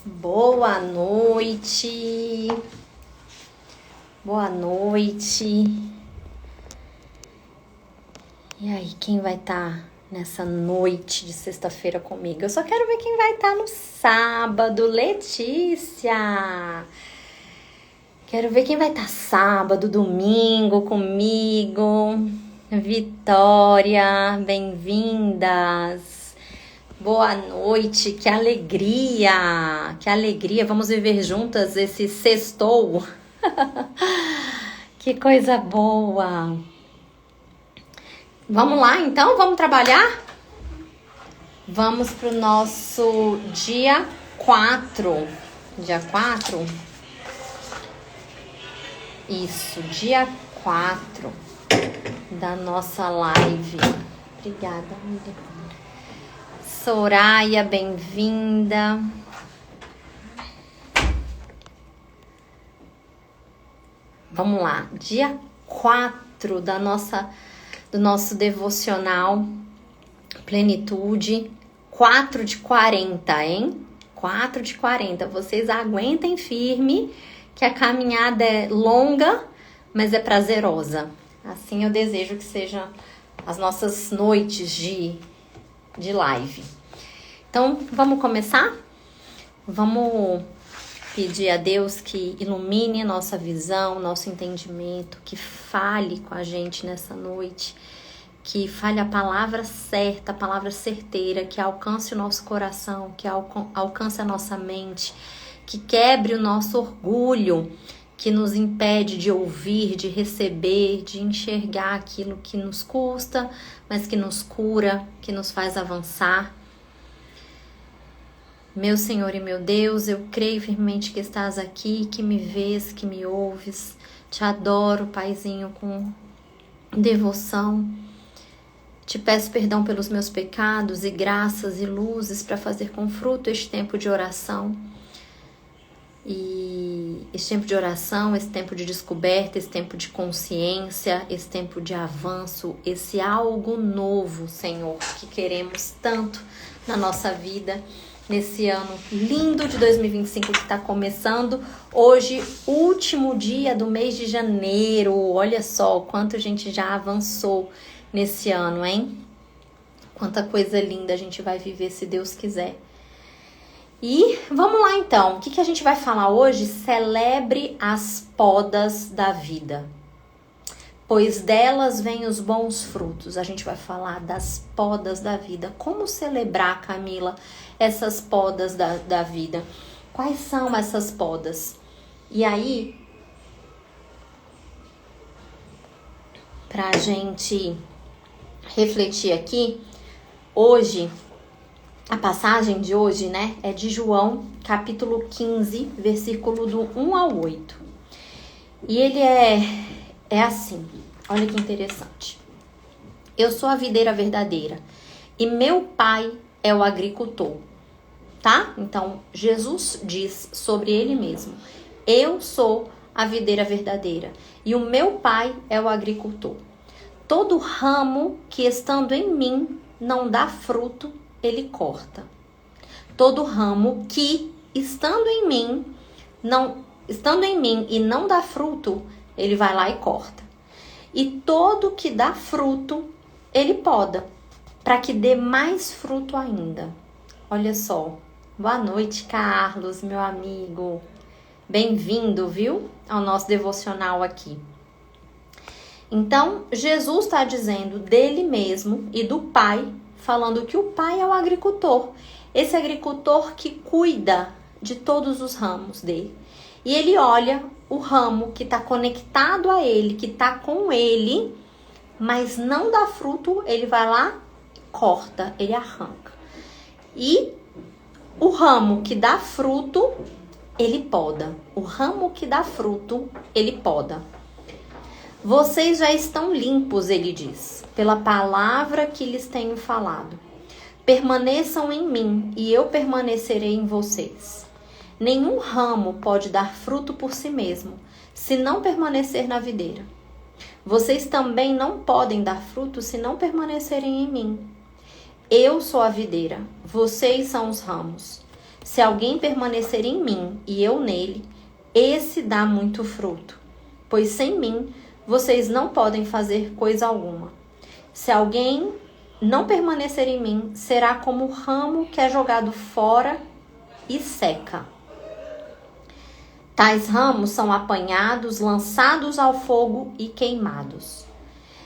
Boa noite. Boa noite. E aí, quem vai estar nessa noite de sexta-feira comigo? Eu só quero ver quem vai estar no sábado. Letícia. Quero ver quem vai estar sábado, domingo comigo. Vitória, bem-vindas. Boa noite, que alegria, vamos viver juntas esse sextou. Que coisa boa. Vamos lá então, vamos trabalhar? Vamos pro nosso dia 4. Dia 4? Isso, dia 4 da nossa live. Obrigada, amiga. Soraya, bem-vinda. Vamos lá, dia 4 do nosso devocional Plenitude, 4 de 40, hein? 4 de 40, vocês aguentem firme, que a caminhada é longa, mas é prazerosa. Assim eu desejo que sejam as nossas noites de live. Então, vamos começar? Vamos pedir a Deus que ilumine a nossa visão, nosso entendimento, que fale com a gente nessa noite, que fale a palavra certa, a palavra certeira, que alcance o nosso coração, que alcance a nossa mente, que quebre o nosso orgulho, que nos impede de ouvir, de receber, de enxergar aquilo que nos custa, mas que nos cura, que nos faz avançar. Meu Senhor e meu Deus, eu creio firmemente que estás aqui, que me vês, que me ouves. Te adoro, Paizinho, com devoção. Te peço perdão pelos meus pecados e graças e luzes para fazer com fruto este tempo de oração. E esse tempo de oração, esse tempo de descoberta, esse tempo de consciência, esse tempo de avanço, esse algo novo, Senhor, que queremos tanto na nossa vida, nesse ano lindo de 2025 que está começando. Hoje, último dia do mês de janeiro. Olha só o quanto a gente já avançou nesse ano, hein? Quanta coisa linda a gente vai viver, se Deus quiser. E vamos lá então, o que a gente vai falar hoje? Celebre as podas da vida, pois delas vêm os bons frutos. A gente vai falar das podas da vida. Como celebrar, Camila, essas podas da vida? Quais são essas podas? E aí, pra gente refletir aqui, hoje, a passagem de hoje, né, é de João, capítulo 15, versículo do 1 ao 8. E ele é assim, olha que interessante. Eu sou a videira verdadeira e meu pai é o agricultor, tá? Então, Jesus diz sobre ele mesmo: eu sou a videira verdadeira e o meu pai é o agricultor. Todo ramo que estando em mim não dá fruto, ele corta. Todo ramo que estando em mim e não dá fruto, ele vai lá e corta. E todo que dá fruto, ele poda, para que dê mais fruto ainda. Olha só. Boa noite, Carlos, meu amigo. Bem-vindo, viu, ao nosso devocional aqui. Então, Jesus está dizendo dele mesmo e do Pai, falando que o Pai é o agricultor. Esse agricultor que cuida de todos os ramos dele. E ele olha o ramo que está conectado a ele, que está com ele, mas não dá fruto, ele vai lá, corta, ele arranca. E o ramo que dá fruto, ele poda. O ramo que dá fruto, ele poda. Vocês já estão limpos, ele diz, pela palavra que lhes tenho falado. Permaneçam em mim e eu permanecerei em vocês. Nenhum ramo pode dar fruto por si mesmo, se não permanecer na videira. Vocês também não podem dar fruto se não permanecerem em mim. Eu sou a videira, vocês são os ramos. Se alguém permanecer em mim e eu nele, esse dá muito fruto, pois sem mim vocês não podem fazer coisa alguma. Se alguém não permanecer em mim, será como o ramo que é jogado fora e seca. Tais ramos são apanhados, lançados ao fogo e queimados.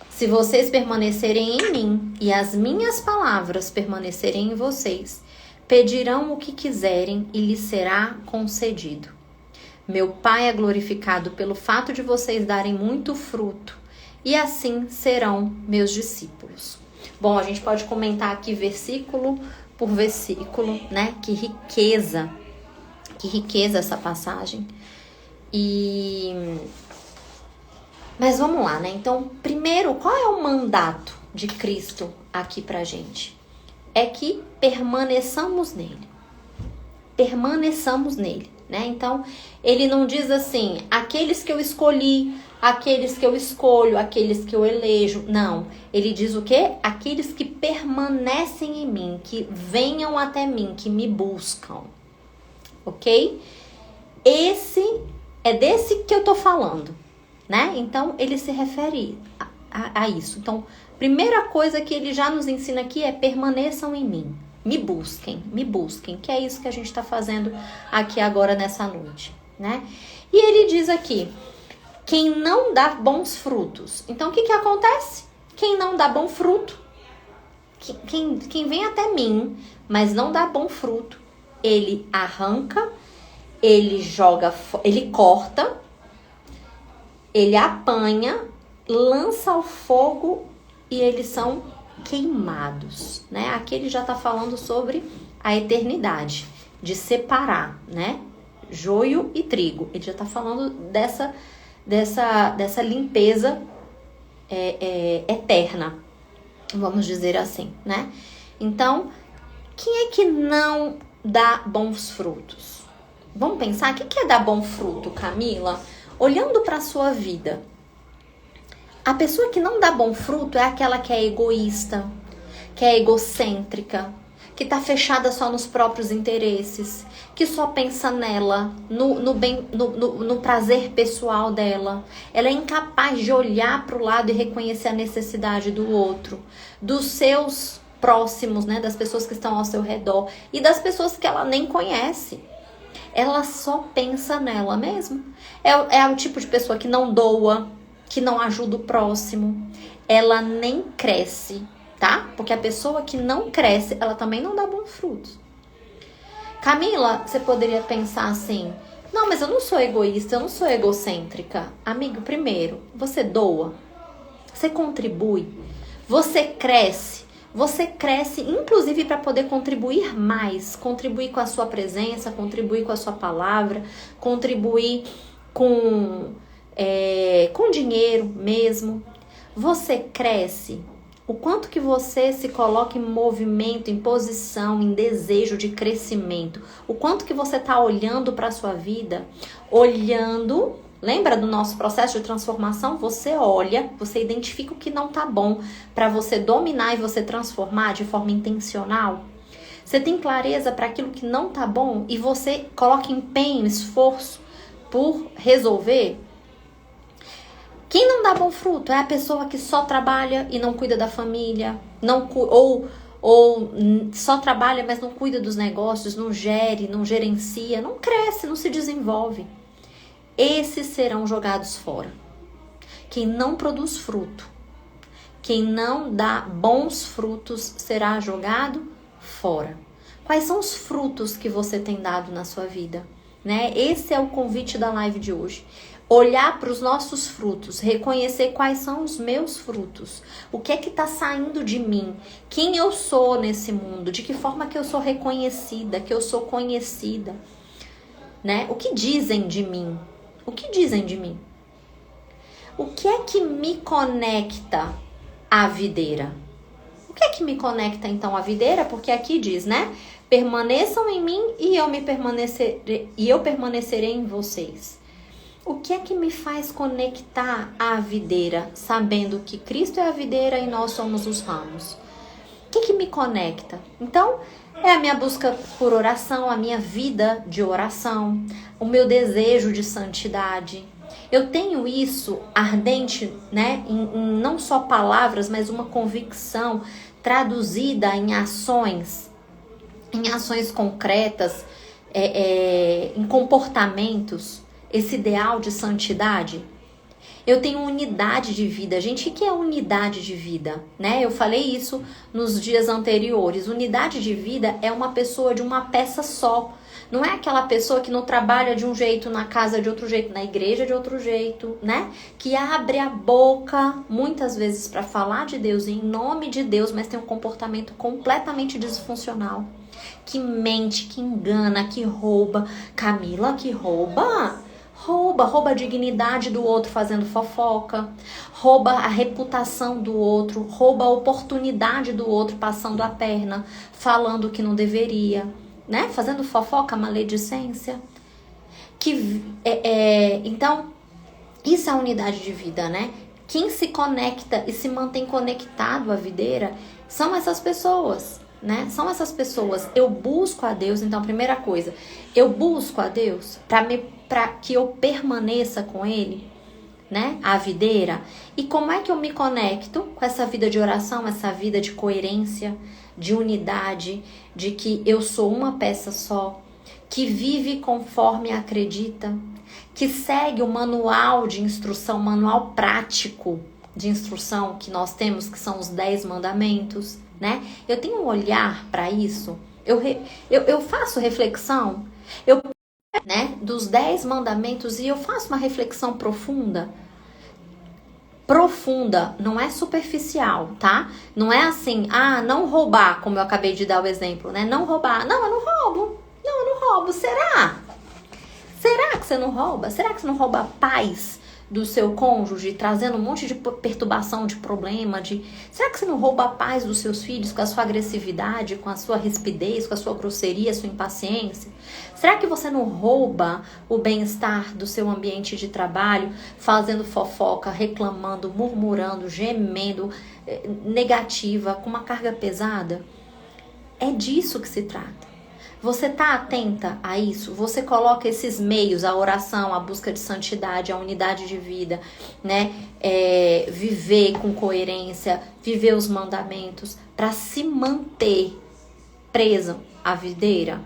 Se vocês permanecerem em mim e as minhas palavras permanecerem em vocês, pedirão o que quiserem e lhes será concedido. Meu Pai é glorificado pelo fato de vocês darem muito fruto, e assim serão meus discípulos. Bom, a gente pode comentar aqui versículo por versículo, né? Que riqueza essa passagem. Mas vamos lá, né? Então, primeiro, qual é o mandato de Cristo aqui pra gente? É que permaneçamos nele. Permaneçamos nele, né? Então, ele não diz assim, aqueles que eu escolhi, aqueles que eu escolho, aqueles que eu elejo. Não, ele diz o quê? Aqueles que permanecem em mim, que venham até mim, que me buscam. Ok? É desse que eu tô falando, né? Então, ele se refere a isso. Então, primeira coisa que ele já nos ensina aqui é permaneçam em mim. Me busquem, que é isso que a gente está fazendo aqui agora nessa noite, né? E ele diz aqui, quem não dá bons frutos. Então, o que acontece? Quem não dá bom fruto, quem vem até mim, mas não dá bom fruto, ele arranca, ele joga, ele corta, ele apanha, lança ao fogo e eles são queimados, né? Aqui ele já está falando sobre a eternidade, de separar, né? Joio e trigo. Ele já está falando dessa limpeza eterna, vamos dizer assim, né? Então, quem é que não dá bons frutos? Vamos pensar, o que é dar bom fruto, Camila? Olhando para a sua vida, a pessoa que não dá bom fruto é aquela que é egoísta, que é egocêntrica, que está fechada só nos próprios interesses, que só pensa nela, no prazer pessoal dela. Ela é incapaz de olhar para o lado e reconhecer a necessidade do outro, dos seus próximos, né, das pessoas que estão ao seu redor e das pessoas que ela nem conhece. Ela só pensa nela mesmo. É o tipo de pessoa que não doa, que não ajuda o próximo. Ela nem cresce, tá? Porque a pessoa que não cresce, ela também não dá bons frutos. Camila, você poderia pensar assim, não, mas eu não sou egoísta, eu não sou egocêntrica. Amigo, primeiro, você doa, você contribui, você cresce inclusive para poder contribuir mais, contribuir com a sua presença, contribuir com a sua palavra, contribuir com dinheiro mesmo. Você cresce. O quanto que você se coloca em movimento, em posição, em desejo de crescimento. O quanto que você está olhando para a sua vida, olhando. Lembra do nosso processo de transformação? Você olha, você identifica o que não tá bom para você dominar e você transformar de forma intencional. Você tem clareza para aquilo que não tá bom e você coloca empenho, esforço por resolver. Quem não dá bom fruto é a pessoa que só trabalha e não cuida da família, ou só trabalha, mas não cuida dos negócios, não gere, não gerencia, não cresce, não se desenvolve. Esses serão jogados fora. Quem não produz fruto, quem não dá bons frutos, será jogado fora. Quais são os frutos que você tem dado na sua vida? Né? Esse é o convite da live de hoje. Olhar para os nossos frutos, reconhecer quais são os meus frutos. O que é que está saindo de mim? Quem eu sou nesse mundo? De que forma que eu sou reconhecida, que eu sou conhecida? Né? O que dizem de mim? O que dizem de mim? O que é que me conecta à videira? O que é que me conecta então à videira? Porque aqui diz, né? Permaneçam em mim e eu permanecerei em vocês. O que é que me faz conectar à videira, sabendo que Cristo é a videira e nós somos os ramos? que me conecta? Então, é a minha busca por oração, a minha vida de oração, o meu desejo de santidade. Eu tenho isso ardente, né, em não só palavras, mas uma convicção traduzida em ações concretas, em comportamentos, esse ideal de santidade. Eu tenho unidade de vida. Gente, o que é unidade de vida? Né? Eu falei isso nos dias anteriores. Unidade de vida é uma pessoa de uma peça só. Não é aquela pessoa que não trabalha de um jeito, na casa de outro jeito, na igreja de outro jeito, né? Que abre a boca muitas vezes para falar de Deus, em nome de Deus, mas tem um comportamento completamente disfuncional. Que mente, que engana, que rouba. Camila, que rouba? Rouba a dignidade do outro fazendo fofoca, rouba a reputação do outro, rouba a oportunidade do outro passando a perna, falando que não deveria, né? Fazendo fofoca, maledicência. Então, isso é a unidade de vida, né? Quem se conecta e se mantém conectado à videira são essas pessoas, né? São essas pessoas. Eu busco a Deus, então, primeira coisa, eu busco a Deus para que eu permaneça com Ele, né? A videira. E como é que eu me conecto com essa vida de oração, essa vida de coerência, de unidade, de que eu sou uma peça só, que vive conforme acredita, que segue o manual de instrução, manual prático de instrução que nós temos, que são os 10 mandamentos, né? Eu tenho um olhar para isso, eu faço reflexão, né, dos 10 mandamentos e eu faço uma reflexão profunda. Profunda, não é superficial, tá? Não é assim, não roubar, como eu acabei de dar o exemplo, né? Não roubar. Não, eu não roubo. Não, eu não roubo. Será? Será que você não rouba? Será que você não rouba a paz do seu cônjuge, trazendo um monte de perturbação, de problema, Será que você não rouba a paz dos seus filhos com a sua agressividade, com a sua rispidez, com a sua grosseria, a sua impaciência? Será que você não rouba o bem-estar do seu ambiente de trabalho, fazendo fofoca, reclamando, murmurando, gemendo, negativa, com uma carga pesada? É disso que se trata. Você está atenta a isso? Você coloca esses meios, a oração, a busca de santidade, a unidade de vida, né? Viver com coerência, viver os mandamentos, para se manter preso à videira?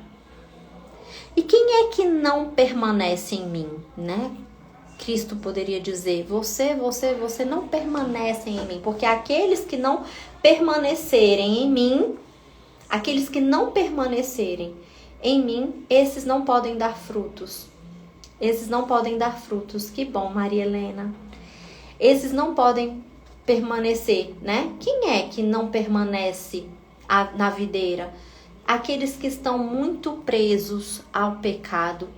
E quem é que não permanece em mim, né? Cristo poderia dizer, você não permanece em mim, porque aqueles que não permanecerem em mim, aqueles que não permanecerem em mim, esses não podem dar frutos. Esses não podem dar frutos. Que bom, Maria Helena. Esses não podem permanecer, né? Quem é que não permanece na videira? Aqueles que estão muito presos ao pecado,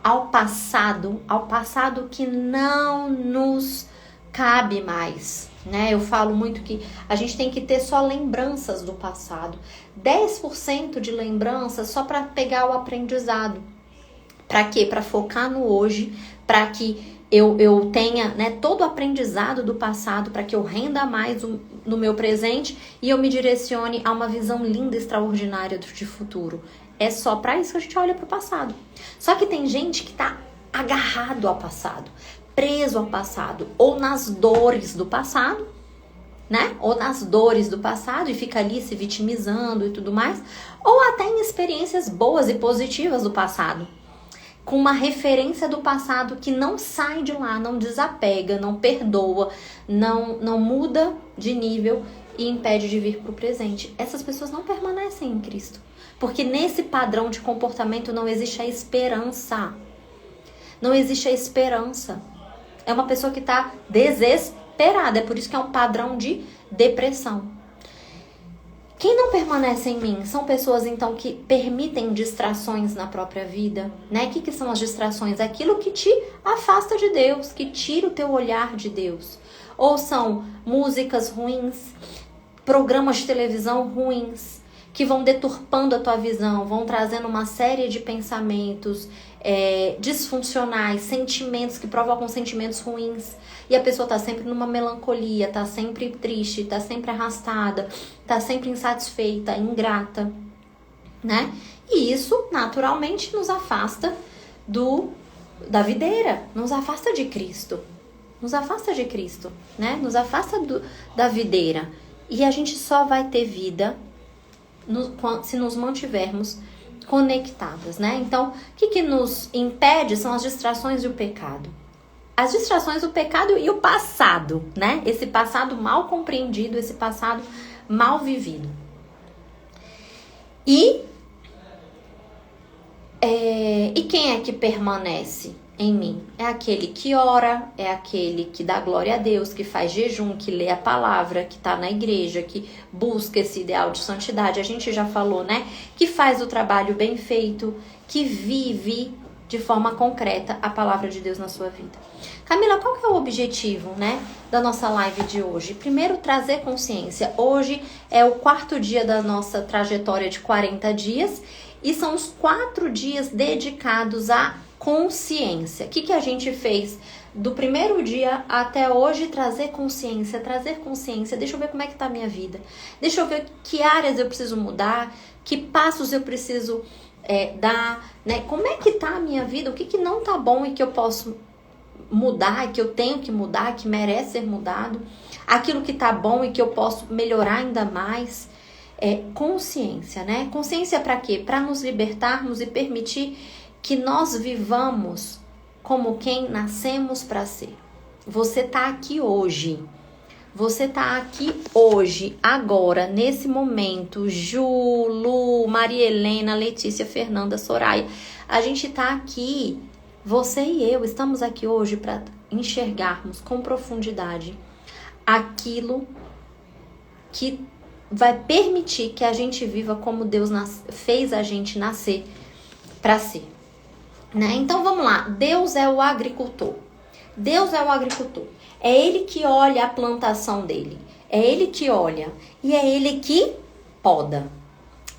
ao passado que não nos cabe mais, né? Eu falo muito que a gente tem que ter só lembranças do passado. 10% de lembranças só para pegar o aprendizado. Para quê? Para focar no hoje, para que eu tenha, né, todo o aprendizado do passado, para que eu renda mais no meu presente e eu me direcione a uma visão linda, extraordinária de futuro. É só para isso que a gente olha para o passado. Só que tem gente que está agarrado ao passado, preso ao passado, ou nas dores do passado, né? Ou nas dores do passado e fica ali se vitimizando e tudo mais, ou até em experiências boas e positivas do passado, com uma referência do passado que não sai de lá, não desapega, não perdoa, não muda de nível e impede de vir para o presente. Essas pessoas não permanecem em Cristo, porque nesse padrão de comportamento não existe a esperança. Não existe a esperança. É uma pessoa que está desesperada. É por isso que é um padrão de depressão. Quem não permanece em mim são pessoas, então, que permitem distrações na própria vida, né? O que são as distrações? Aquilo que te afasta de Deus, que tira o teu olhar de Deus. Ou são músicas ruins, programas de televisão ruins, que vão deturpando a tua visão, vão trazendo uma série de pensamentos disfuncionais, sentimentos que provocam sentimentos ruins. E a pessoa tá sempre numa melancolia, tá sempre triste, tá sempre arrastada, tá sempre insatisfeita, ingrata, né? E isso, naturalmente, nos afasta da videira, nos afasta de Cristo. Nos afasta de Cristo, né? Nos afasta da videira. E a gente só vai ter vida se nos mantivermos conectadas, né? Então, o que nos impede são as distrações e o pecado. As distrações, o pecado e o passado, né? Esse passado mal compreendido, esse passado mal vivido. E quem é que permanece em mim? É aquele que ora, é aquele que dá glória a Deus, que faz jejum, que lê a palavra, que tá na igreja, que busca esse ideal de santidade. A gente já falou, né? Que faz o trabalho bem feito, que vive de forma concreta a palavra de Deus na sua vida. Camila, qual que é o objetivo, né, da nossa live de hoje? Primeiro, trazer consciência. Hoje é o 4º dia da nossa trajetória de 40 dias e são os 4 dias dedicados à consciência. O que a gente fez do primeiro dia até hoje? Trazer consciência. Deixa eu ver como é que tá a minha vida. Deixa eu ver que áreas eu preciso mudar, que passos eu preciso dar, né? Como é que tá a minha vida? O que não tá bom e que eu posso mudar, que eu tenho que mudar, que merece ser mudado? Aquilo que tá bom e que eu posso melhorar ainda mais. Consciência, né? Consciência para quê? Para nos libertarmos e permitir que nós vivamos como quem nascemos para ser. Você tá aqui hoje. Você tá aqui hoje, agora, nesse momento. Ju, Lu, Maria Helena, Letícia, Fernanda, Soraya. A gente tá aqui, você e eu, estamos aqui hoje para enxergarmos com profundidade aquilo que vai permitir que a gente viva como Deus fez a gente nascer para ser, né? Então vamos lá, Deus é o agricultor. Deus é o agricultor. É Ele que olha a plantação dele. É Ele que olha. E é Ele que poda.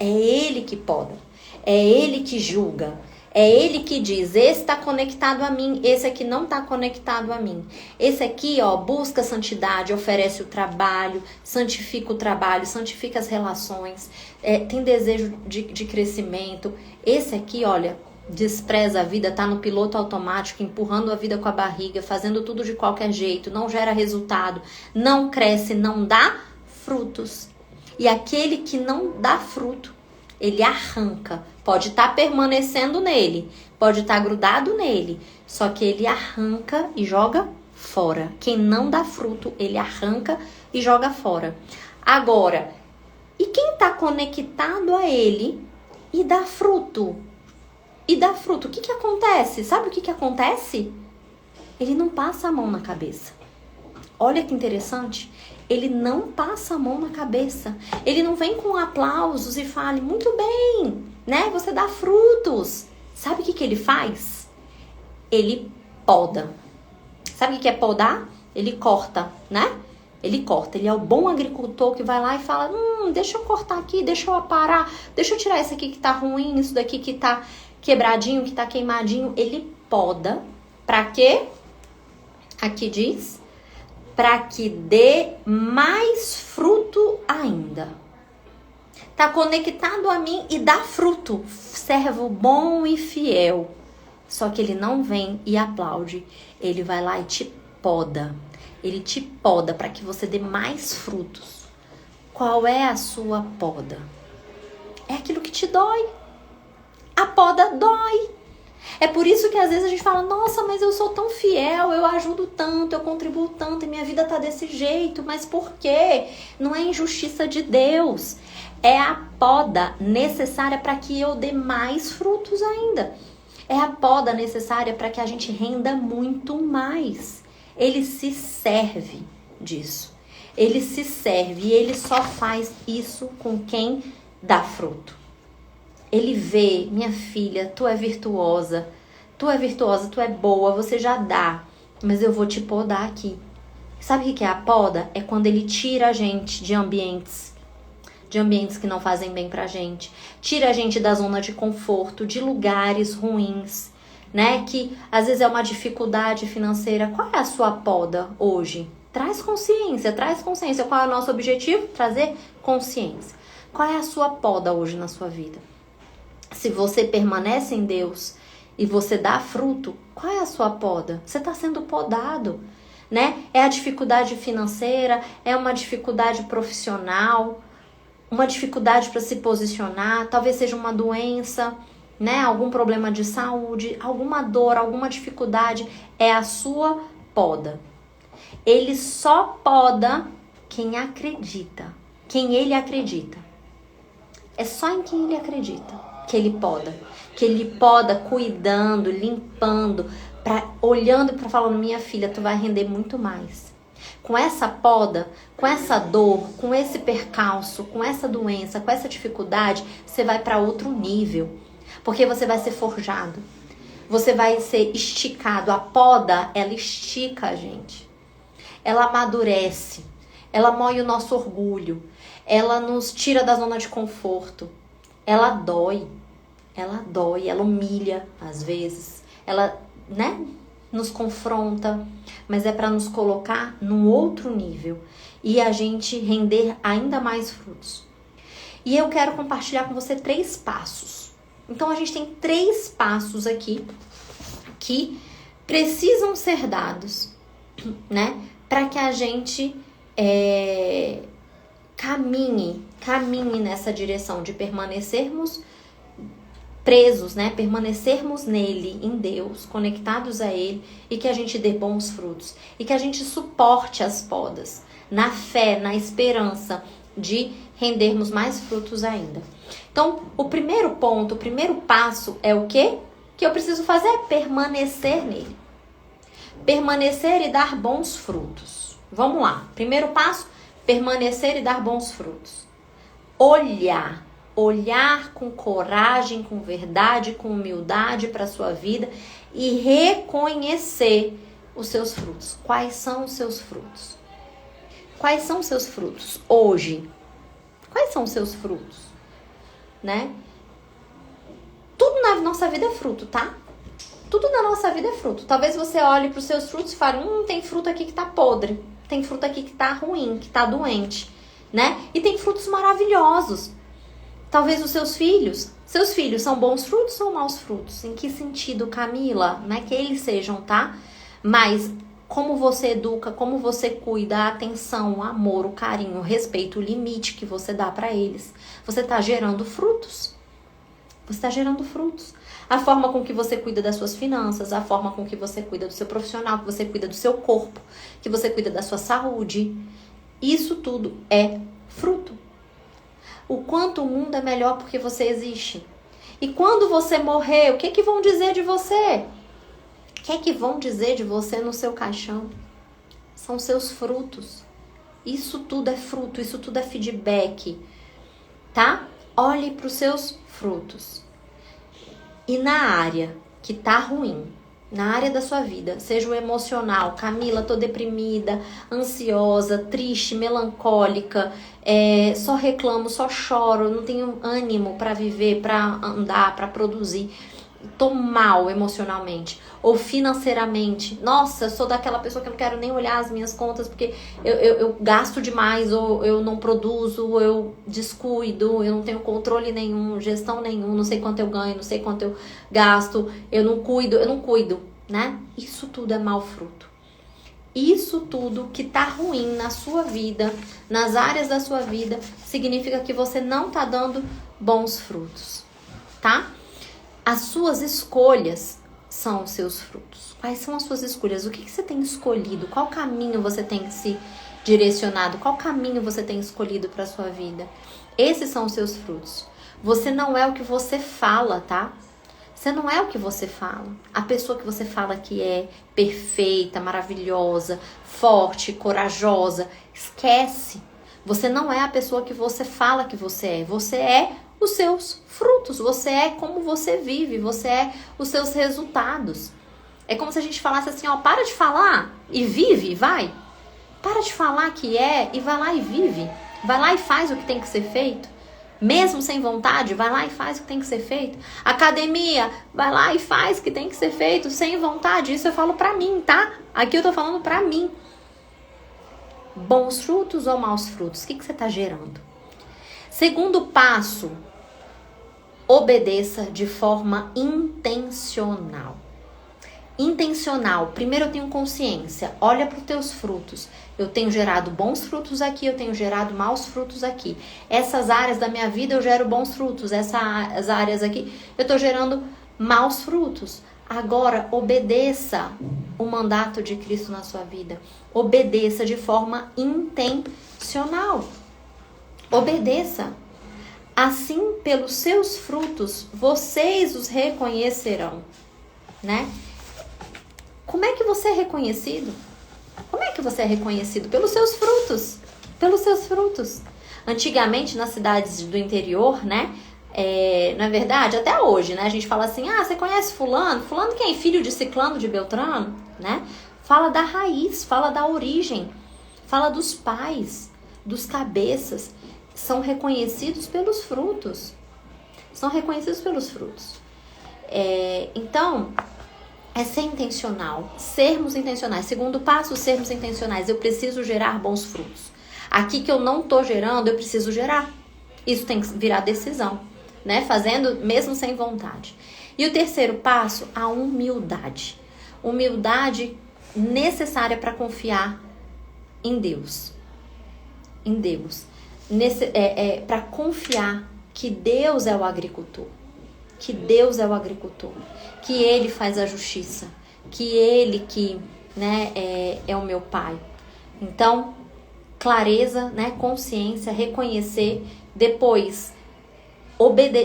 É Ele que poda. É Ele que julga. É Ele que diz, esse está conectado a mim, esse aqui não está conectado a mim. Esse aqui, ó, busca santidade, oferece o trabalho, santifica o trabalho, santifica as relações, tem desejo de crescimento. Esse aqui, olha, despreza a vida, tá no piloto automático, empurrando a vida com a barriga, fazendo tudo de qualquer jeito, não gera resultado, não cresce, não dá frutos. E aquele que não dá fruto, ele arranca. Pode estar permanecendo nele, pode estar grudado nele, só que ele arranca e joga fora. Quem não dá fruto, ele arranca e joga fora. Agora, e quem está conectado a ele e dá fruto? O que acontece? Sabe o que acontece? Ele não passa a mão na cabeça. Olha que interessante. Ele não passa a mão na cabeça. Ele não vem com aplausos e fale, muito bem, né? Você dá frutos. Sabe o que ele faz? Ele poda. Sabe o que é podar? Ele corta, né? Ele corta. Ele é o bom agricultor que vai lá e fala, deixa eu cortar aqui, deixa eu aparar, deixa eu tirar isso aqui que tá ruim, isso daqui que tá quebradinho, que tá queimadinho. Ele poda. Pra quê? Aqui diz, para que dê mais fruto ainda. Tá conectado a mim e dá fruto. Servo bom e fiel. Só que ele não vem e aplaude. Ele vai lá e te poda. Ele te poda para que você dê mais frutos. Qual é a sua poda? É aquilo que te dói. A poda dói. É por isso que às vezes a gente fala, nossa, mas eu sou tão fiel, eu ajudo tanto, eu contribuo tanto e minha vida tá desse jeito. Mas por quê? Não é injustiça de Deus. É a poda necessária para que eu dê mais frutos ainda. É a poda necessária para que a gente renda muito mais. Ele se serve disso. Ele se serve e ele só faz isso com quem dá fruto. Ele vê, minha filha, tu é virtuosa, tu é boa, você já dá, mas eu vou te podar aqui. Sabe o que é a poda? É quando ele tira a gente de ambientes de ambientes que não fazem bem pra gente. Tira a gente da zona de conforto, de lugares ruins, né? Que às vezes é uma dificuldade financeira. Qual é a sua poda hoje? Traz consciência. Qual é o nosso objetivo? Trazer consciência. Qual é a sua poda hoje na sua vida? Se você permanece em Deus e você dá fruto, qual é a sua poda? Você está sendo podado, né? É a dificuldade financeira, é uma dificuldade profissional, uma dificuldade para se posicionar, talvez seja uma doença, né? Algum problema de saúde, alguma dor, alguma dificuldade, é a sua poda. Ele só poda quem acredita, quem ele acredita. É só em quem ele acredita que ele poda. Que ele poda cuidando, limpando, olhando para falando, minha filha, tu vai render muito mais. Com essa poda, com essa dor, com esse percalço, com essa doença, com essa dificuldade, você vai para outro nível. Porque você vai ser forjado. Você vai ser esticado. A poda, ela estica a gente. Ela amadurece. Ela moe o nosso orgulho. Ela nos tira da zona de conforto. Ela dói, ela humilha às vezes. Ela, né, nos confronta, mas é para nos colocar num outro nível e a gente render ainda mais frutos. E eu quero compartilhar com você 3 passos. Então a gente tem 3 passos aqui que precisam ser dados, né, para que a gente caminhe nessa direção de permanecermos presos, né? Permanecermos nele, em Deus, conectados a ele e que a gente dê bons frutos e que a gente suporte as podas na fé, na esperança de rendermos mais frutos ainda. Então, o primeiro ponto, o primeiro passo é o quê? Que eu preciso fazer? Permanecer nele. Permanecer e dar bons frutos. Vamos lá. Primeiro passo, permanecer e dar bons frutos. Olhar com coragem, com verdade, com humildade para a sua vida e reconhecer os seus frutos. Quais são os seus frutos? Quais são os seus frutos hoje? Quais são os seus frutos? Né? Tudo na nossa vida é fruto, tá? Tudo na nossa vida é fruto. Talvez você olhe para os seus frutos e fale, tem fruto aqui que tá podre. Tem fruto aqui que tá ruim, que tá doente, né? E tem frutos maravilhosos. Talvez os seus filhos são bons frutos ou maus frutos? Em que sentido, Camila? Não é que eles sejam, tá? Mas como você educa, como você cuida, a atenção, o amor, o carinho, o respeito, o limite que você dá para eles. Você tá gerando frutos. Você está gerando frutos. A forma com que você cuida das suas finanças, a forma com que você cuida do seu profissional, que você cuida do seu corpo, que você cuida da sua saúde. Isso tudo é fruto. O quanto o mundo é melhor porque você existe. E quando você morrer, o que vão dizer de você? O que vão dizer de você no seu caixão? São seus frutos. Isso tudo é fruto, isso tudo é feedback. Tá? Olhe para os seus frutos. E na área que tá ruim, na área da sua vida, seja o emocional, Camila, tô deprimida, ansiosa, triste, melancólica, só reclamo, só choro, não tenho ânimo para viver, para andar, para produzir, tô mal emocionalmente ou financeiramente. Nossa, eu sou daquela pessoa que eu não quero nem olhar as minhas contas porque eu gasto demais, ou eu não produzo, ou eu descuido, eu não tenho controle nenhum, gestão nenhum, não sei quanto eu ganho, não sei quanto eu gasto, eu não cuido, né? Isso tudo é mau fruto. Isso tudo que tá ruim na sua vida, nas áreas da sua vida, significa que você não tá dando bons frutos, tá? As suas escolhas são os seus frutos. Quais são as suas escolhas? O que você tem escolhido? Qual caminho você tem se direcionado? Qual caminho você tem escolhido para a sua vida? Esses são os seus frutos. Você não é o que você fala, tá? Você não é o que você fala. A pessoa que você fala que é perfeita, maravilhosa, forte, corajosa, esquece. Você não é a pessoa que você fala que você é. Você é os seus frutos, você é como você vive, você é os seus resultados. É como se a gente falasse assim, ó, para de falar e vive, vai. Para de falar que é e vai lá e vive. Vai lá e faz o que tem que ser feito. Mesmo sem vontade, vai lá e faz o que tem que ser feito. Academia, vai lá e faz o que tem que ser feito sem vontade. Isso eu falo pra mim, tá? Aqui eu tô falando pra mim. Bons frutos ou maus frutos? O que você tá gerando? Segundo passo, obedeça de forma intencional. Intencional. Primeiro eu tenho consciência. Olha para os teus frutos. Eu tenho gerado bons frutos aqui, eu tenho gerado maus frutos aqui. Essas áreas da minha vida eu gero bons frutos. Essas áreas aqui eu estou gerando maus frutos. Agora, obedeça o mandato de Cristo na sua vida. Obedeça de forma intencional. Obedeça. Assim, pelos seus frutos, vocês os reconhecerão, né? Como é que você é reconhecido? Como é que você é reconhecido? Pelos seus frutos. Pelos seus frutos. Antigamente, nas cidades do interior, né? Na verdade, até hoje, né? A gente fala assim, você conhece fulano? Fulano quem? Filho de ciclano, de beltrano, né? Fala da raiz, fala da origem. Fala dos pais, dos cabeças. São reconhecidos pelos frutos. São reconhecidos pelos frutos. Então... é ser intencional, sermos intencionais. Segundo passo, sermos intencionais. Eu preciso gerar bons frutos. Aqui que eu não tô gerando, eu preciso gerar. Isso tem que virar decisão, né? Fazendo mesmo sem vontade. E o terceiro passo, a humildade. Humildade necessária para confiar em Deus. Em Deus. Para confiar que Deus é o agricultor. Que Deus é o agricultor, que Ele faz a justiça, que Ele né, é o meu Pai. Então, clareza, né, consciência, reconhecer, depois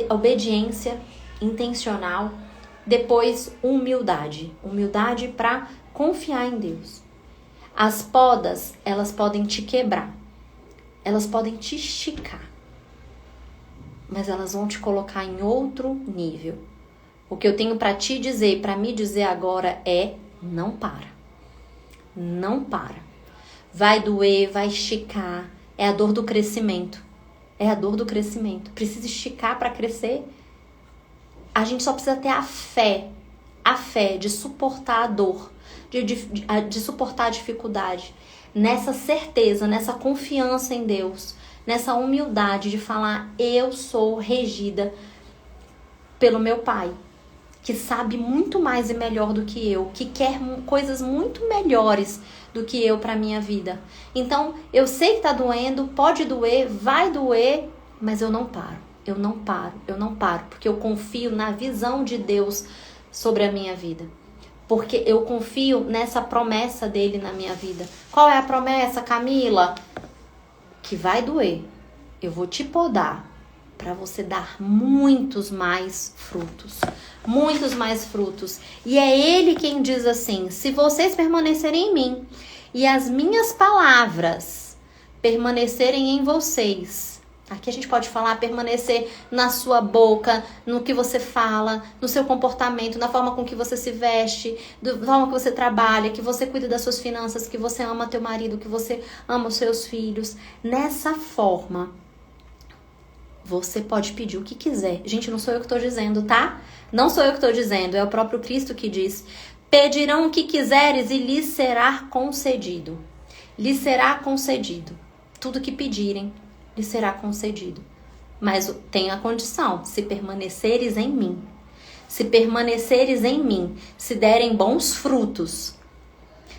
obediência intencional, depois humildade para confiar em Deus. As podas, elas podem te quebrar, elas podem te esticar, mas elas vão te colocar em outro nível. O que eu tenho para te dizer, para me dizer agora é: não para. Não para. Vai doer, vai esticar. É a dor do crescimento. É a dor do crescimento. Precisa esticar para crescer. A gente só precisa ter a fé de suportar a dor, de suportar a dificuldade. Nessa certeza, nessa confiança em Deus, nessa humildade de falar: eu sou regida pelo meu Pai, que sabe muito mais e melhor do que eu, que quer coisas muito melhores do que eu para minha vida. Então, eu sei que tá doendo, pode doer, vai doer, mas eu não paro, porque eu confio na visão de Deus sobre a minha vida. Porque eu confio nessa promessa dele na minha vida. Qual é a promessa, Camila? Que vai doer. Eu vou te podar para você dar muitos mais frutos. Muitos mais frutos. E é Ele quem diz assim: se vocês permanecerem em mim e as minhas palavras permanecerem em vocês. Aqui a gente pode falar permanecer na sua boca, no que você fala, no seu comportamento, na forma com que você se veste, da forma que você trabalha, que você cuida das suas finanças, que você ama teu marido, que você ama os seus filhos. Nessa forma, você pode pedir o que quiser. Gente, não sou eu que estou dizendo, tá? Não sou eu que estou dizendo, é o próprio Cristo que diz: pedirão o que quiseres e lhes será concedido. Lhes será concedido. Tudo que pedirem, lhe será concedido. Mas tem a condição: se permaneceres em mim. Se permaneceres em mim, se derem bons frutos,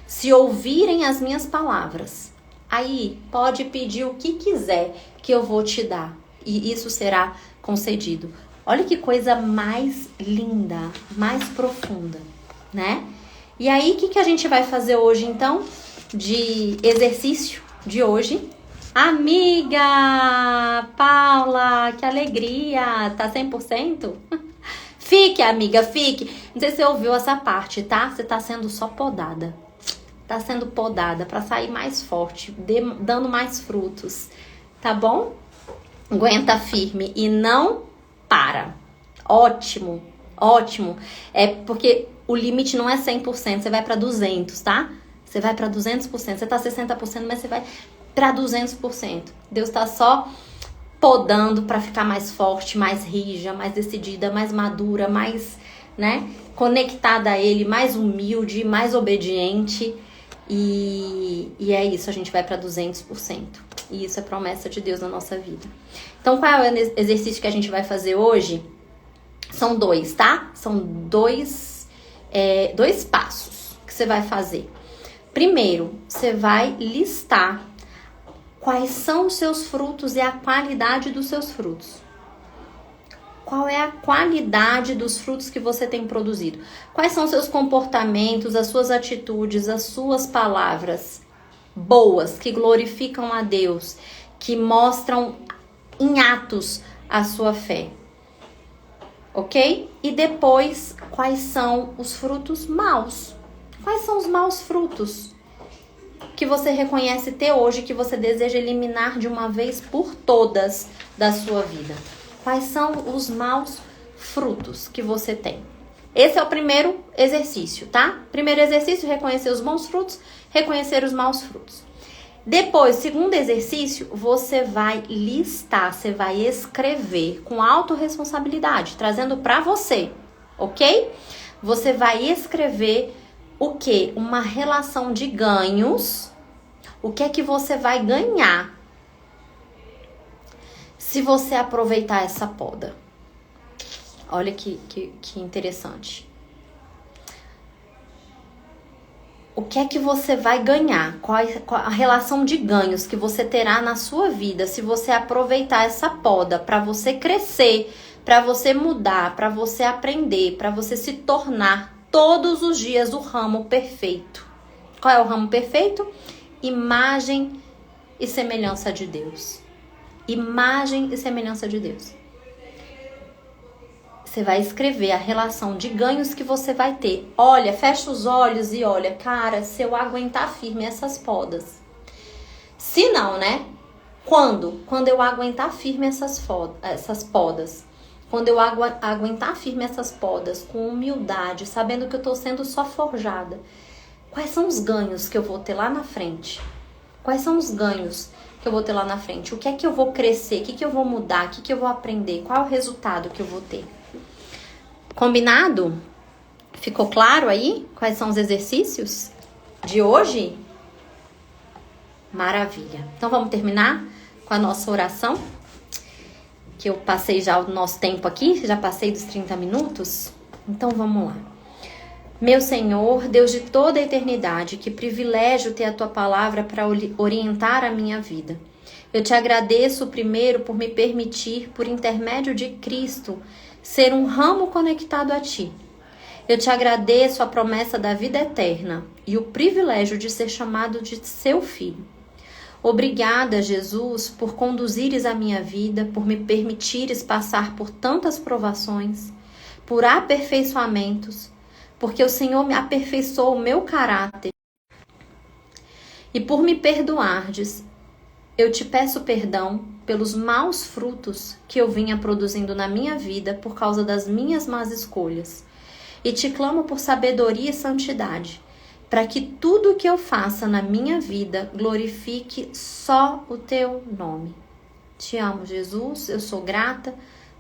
se ouvirem as minhas palavras, aí pode pedir o que quiser que eu vou te dar. E isso será concedido. Olha que coisa mais linda, mais profunda, né? E aí, o que a gente vai fazer hoje, então, de exercício de hoje? Amiga Paula, que alegria, tá 100%? Fique, amiga, fique. Não sei se você ouviu essa parte, tá? Você tá sendo só podada. Tá sendo podada para sair mais forte, dando mais frutos, tá bom? Aguenta firme e não para. Ótimo, ótimo. É porque o limite não é 100%, você vai para 200, tá? Você vai para 200%, você tá 60%, mas você vai para 200%. Deus está só podando para ficar mais forte, mais rija, mais decidida, mais madura, mais, né, conectada a Ele, mais humilde, mais obediente. E é isso, a gente vai para 200%. E isso é promessa de Deus na nossa vida. Então, qual é o exercício que a gente vai fazer hoje? São 2, tá? São dois passos que você vai fazer. Primeiro, você vai listar quais são os seus frutos e a qualidade dos seus frutos. Qual é a qualidade dos frutos que você tem produzido? Quais são os seus comportamentos, as suas atitudes, as suas palavras boas, que glorificam a Deus, que mostram em atos a sua fé? Ok? E depois, quais são os frutos maus? Quais são os maus frutos que você reconhece ter hoje, que você deseja eliminar de uma vez por todas da sua vida? Quais são os maus frutos que você tem? Esse é o primeiro exercício, tá? Primeiro exercício, reconhecer os bons frutos, reconhecer os maus frutos. Depois, segundo exercício, você vai listar, você vai escrever com autorresponsabilidade, trazendo para você, ok? Você vai escrever o quê? Uma relação de ganhos. O que é que você vai ganhar se você aproveitar essa poda? Olha que interessante. O que é que você vai ganhar? Qual a relação de ganhos que você terá na sua vida se você aproveitar essa poda para você crescer, para você mudar, para você aprender, para você se tornar todos os dias o ramo perfeito? Qual é o ramo perfeito? Imagem e semelhança de Deus. Imagem e semelhança de Deus. Você vai escrever a relação de ganhos que você vai ter. Olha, fecha os olhos e olha, cara, se eu aguentar firme essas podas. Se não, né? Quando? Quando eu aguentar firme essas podas. Quando eu aguentar firme essas podas com humildade, sabendo que eu tô sendo só forjada. Quais são os ganhos que eu vou ter lá na frente? Quais são os ganhos que eu vou ter lá na frente? O que é que eu vou crescer? O que é que eu vou mudar? O que é que eu vou aprender? Qual é o resultado que eu vou ter? Combinado? Ficou claro aí quais são os exercícios de hoje? Maravilha. Então vamos terminar com a nossa oração, que eu passei já o nosso tempo aqui, já passei dos 30 minutos. Então vamos lá. Meu Senhor, Deus de toda a eternidade, que privilégio ter a Tua palavra para orientar a minha vida. Eu te agradeço primeiro por me permitir, por intermédio de Cristo, ser um ramo conectado a Ti. Eu te agradeço a promessa da vida eterna e o privilégio de ser chamado de Seu Filho. Obrigada, Jesus, por conduzires a minha vida, por me permitires passar por tantas provações, por aperfeiçoamentos, porque o Senhor me aperfeiçoou o meu caráter. E por me perdoardes, eu te peço perdão pelos maus frutos que eu vinha produzindo na minha vida por causa das minhas más escolhas. E te clamo por sabedoria e santidade, para que tudo o que eu faça na minha vida glorifique só o Teu nome. Te amo, Jesus, eu sou grata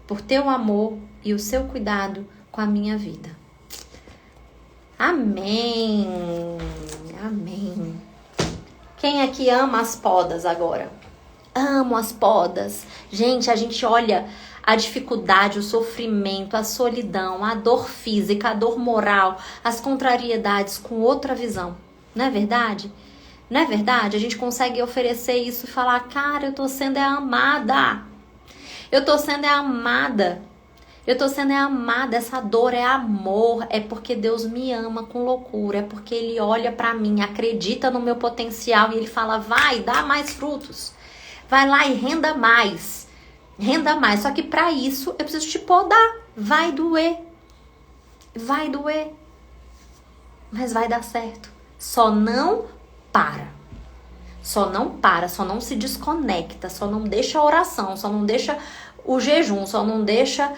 por Teu amor e o Seu cuidado com a minha vida. Amém. Amém. Quem aqui ama as podas agora? Amo as podas. Gente, a gente olha a dificuldade, o sofrimento, a solidão, a dor física, a dor moral, as contrariedades com outra visão. Não é verdade? Não é verdade? A gente consegue oferecer isso e falar, cara, eu tô sendo amada. Eu tô sendo amada. Eu tô sendo amada. Essa dor é amor. É porque Deus me ama com loucura. É porque Ele olha pra mim, acredita no meu potencial e Ele fala, vai, dá mais frutos. Vai lá e renda mais. Renda mais. Só que para isso eu preciso te podar. Vai doer. Vai doer. Mas vai dar certo. Só não para. Só não para. Só não se desconecta. Só não deixa a oração. Só não deixa o jejum. Só não deixa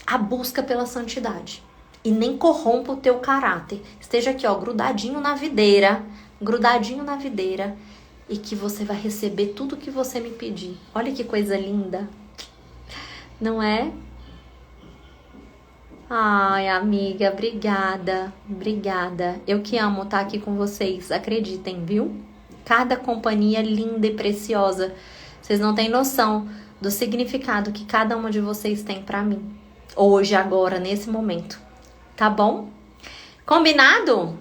a busca pela santidade. E nem corrompa o teu caráter. Esteja aqui, ó, grudadinho na videira. grudadinho na videira, e que você vai receber tudo que você me pedir. Olha que coisa linda, não é? Ai, amiga, obrigada, obrigada. Eu que amo estar aqui com vocês, acreditem, viu? Cada companhia linda e preciosa. Vocês não têm noção do significado que cada uma de vocês tem pra mim. Hoje, agora, nesse momento. Tá bom? Combinado?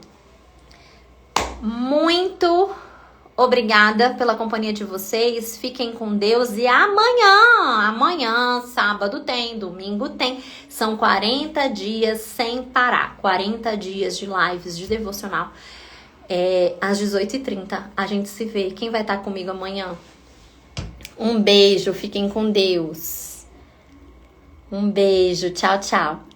Muito obrigada pela companhia de vocês. Fiquem com Deus. E amanhã, sábado tem, domingo tem. São 40 dias sem parar. 40 dias de lives, de devocional. Às 18h30. A gente se vê. Quem vai estar comigo amanhã? Um beijo. Fiquem com Deus. Um beijo. Tchau, tchau.